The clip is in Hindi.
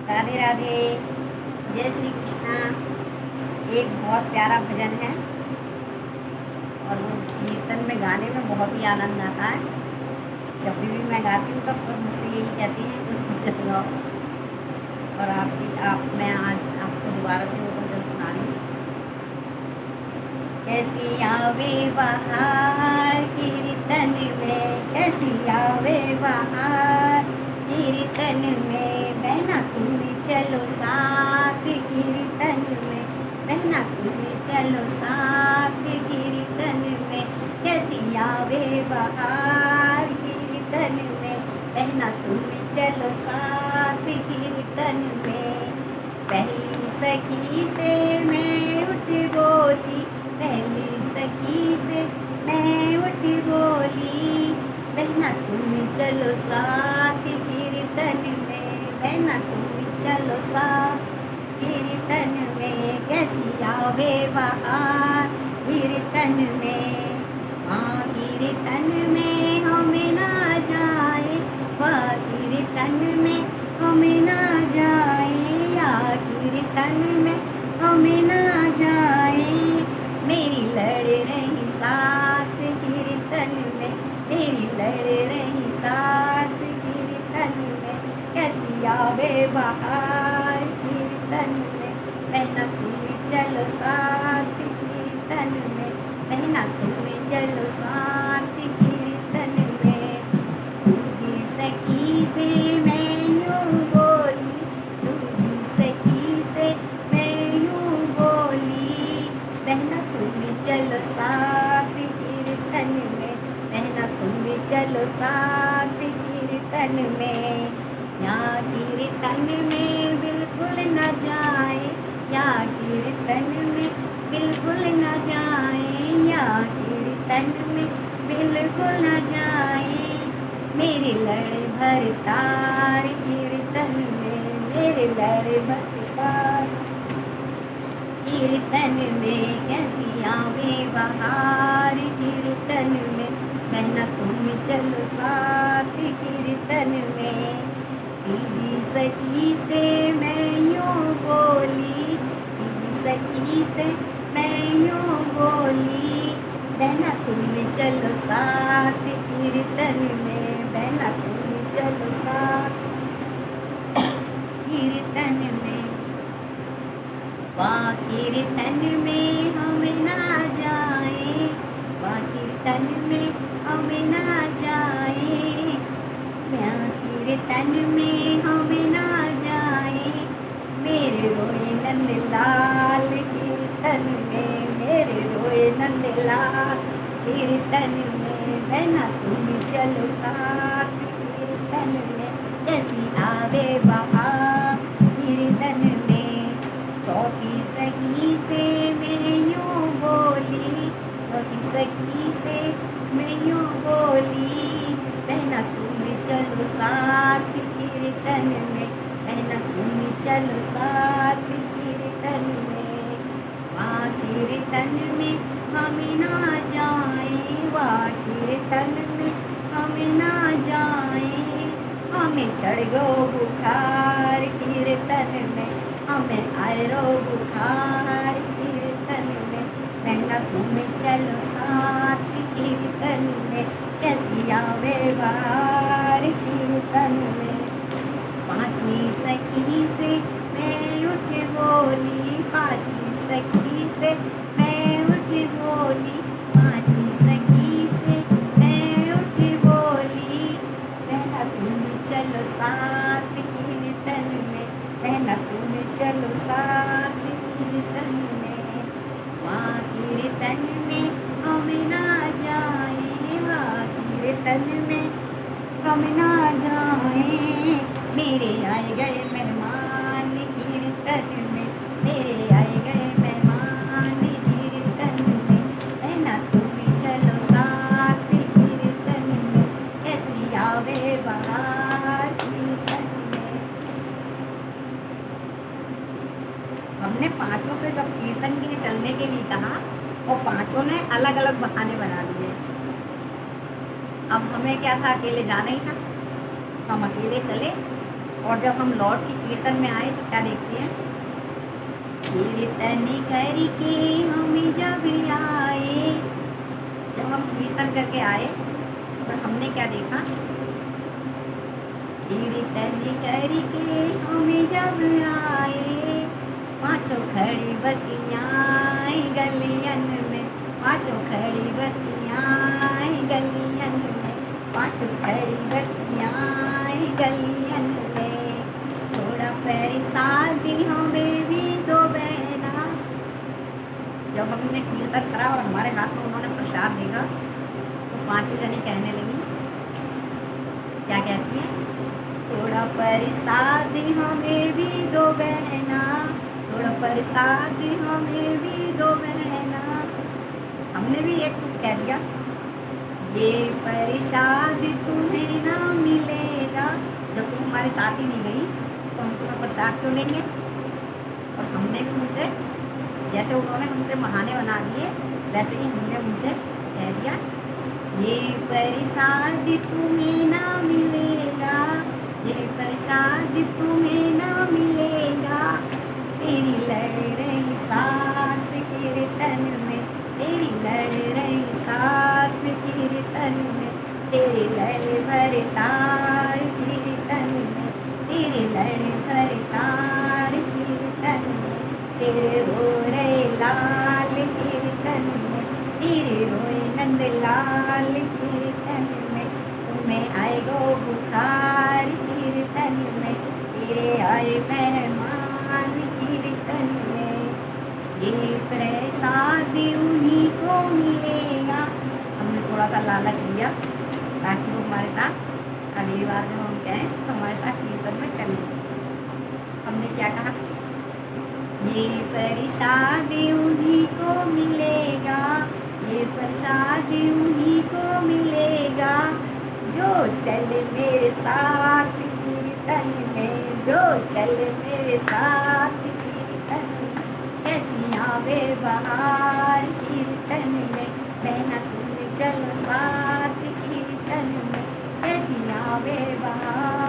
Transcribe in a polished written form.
राधे राधे। जय श्री कृष्णा। एक बहुत प्यारा भजन है और वो कीर्तन में गाने में बहुत ही आनंद आता है। जब भी मैं गाती हूँ तब सब मुझसे यही कहती हैं कुछ भजन गाओ। और मैं आज आपको दोबारा से वो भजन सुना रही हूँ। कैसी आवे बहार कीर्तन में, कैसी आवे बहार कीर्तन में, बहना तुम चलो साथ कीर्तन में, बहना तुम चलो साथ कीर्तन में। कैसी आवे बहार कीर्तन में, बहना तुम चलो साथ कीर्तन में। पहली सखी से मैं उठ बोली, पहली सखी से मैं उठ बोली, बहना तुम चलो साथ कीर्तन में, बहना तुम चलो साथ कीर्तन में। कैसी आवे बहार कीर्तन में, हाँ कीर्तन में हम ना जाए, वह कीर्तन में हम ना जाए, या कीर्तन में हम ना जाए। मेरी लड़ रही सास कीर्तन में, मेरी लड़ रही सास कीर्तन में। कैसी आवे बहार कीर्तन में, बहना तुम चलो साथ कीर्तन में, बहना तुम चलो साथ कीर्तन में। दूजी सखी से मैं यूं बोली, दूजी सखी से मैं यूं बोली, बहना तुम चलो साथ कीर्तन में, बहना तुम चलो साथ कीर्तन में। या कीर्तन में बिल्कुल न जाए, या कीर्तन में बिल्कुल न जाए, या कीर्तन में बिल्कुल न जाए। मेरी लड़ भर तार कीर्तन में, मेरे लड़ भर तार कीर्तन में। कैसी आवे बहार कीर्तन में, बहना तुम चलो साथ कीर्तन में। तीजी सखी से मैं यूं बोली, तीजी सखी से मैं यूं बोली, बहना तुम चलो साथ कीर्तन में, बहना तुम चलो साथ कीर्तन में। वहाँ कीर्तन में हम ना जाए, वहाँ कीर्तन में हम ना जाए, वहाँ कीर्तन में हम ना जाए। मेरे रोए नंद लाल कीर्तन में, मेरे रोए नंद लाल कीर्तन में, बहना तुम चलो साथ कीर्तन में। कैसी आवे बहार कीर्तन में। चौथी सखी से मैं यूं बोली, चौथी सखी से मैं यूं बोली, बहना तुम चलो साथ कीर्तन में, बहना तुम चलो साथ कीर्तन में। वहाँ कीर्तन में हम ना जाए, वहाँ कीर्तन में हम ना जाए। हमें चढ़ गो बुखार कीर्तन में, हमें आयरो बुखार कीर्तन में, बहना तुम चलो साथ कीर्तन में। कैसी आवे बहार कीर्तन में। पांचवी सखी से मैं उठ बोली, पांचवी सखी से मैं उठ बोली, पांचवी सखी से मैं उठ बोली, बहना तुम चलो साथ कीर्तन में, बहना तुम चलो साथ कीर्तन में। वहाँ कीर्तन में हम ना जाए, वहाँ कीर्तन में हम ना जाए। मेरे आए गए मेहमान कीर्तन में, मेरे आए गए मेहमान कीर्तन में, बहना तुम चलो साथ कीर्तन में। कैसी आवे बहार कीर्तन में। हमने पांचों से जब कीर्तन के लिए चलने के लिए कहा और पांचों ने अलग अलग बहाने बना दिए। अब हमें क्या था, अकेले जाना ही था, हम अकेले चले और जब हम लौट के कीर्तन में आए तो क्या देखते हैं, कीर्तन करके हम जब आए, जब हम कीर्तन करके आए तो हमने क्या देखा, कीर्तन करके हम जब आए, पाँचों खड़ी बत्तियाँ गलियन में, पाँचों खड़ी बत्तियाँ गलियन में, पाँचों खड़ी बत्तियाँ गलियन में, थोड़ा पैरिसादी हमें भी दो बहना। जब हमने कीर्तन करा और हमारे हाथ में उन्होंने प्रसाद देखा तो पांचों जनी कहने लगी, क्या कहती है, थोड़ा प्रसाद हमें भी दो बहना, थोड़ा प्रसाद हमें भी दो बहना। हमने भी एक कह दिया, ये प्रसाद तुम्हें ना मिलेगा, जब तुम हमारे साथ ही नहीं गई तो हम तुम्हें प्रसाद क्यों देंगे। और हमने भी उनसे, जैसे उन्होंने हमसे बहाने बना दिए वैसे ही हमने उनसे कह दिया, ये प्रसाद तुम्हें ना मिलेगा, ये प्रसाद तुम्हें ना मिलेगा, तेरी लड़ रही सांस कीर्तन में, तेरी लड़ रही सांस कीर्तन में, तेरी लड़ भर तार कीर्तन में, तेरी लड़ भर तार कीर्तन में, तेरे रो रहे लाल कीर्तन में, तेरे रोए नंद लाल कीर्तन में, तुम्हें आएगो बुखार कीर्तन में, तेरे आए मेहमान कीर्तन में, ये प्रसाद उन्हीं को मिलेगा। हमने थोड़ा सा लालच लिया ताकि वो हमारे साथ अगली बार जब हम कहें तो हमारे साथ कीर्तन में चले। हमने क्या कहा, ये प्रसाद उन्हीं को मिलेगा, ये प्रसाद उन्हीं को मिलेगा, जो चले मेरे साथ कीर्तन में, जो चले मेरे साथ कीर्तन में, कैसी आवे बहार कीर्तन में, बहना तुम चलो साथ कीर्तन में, कैसी आवे बहार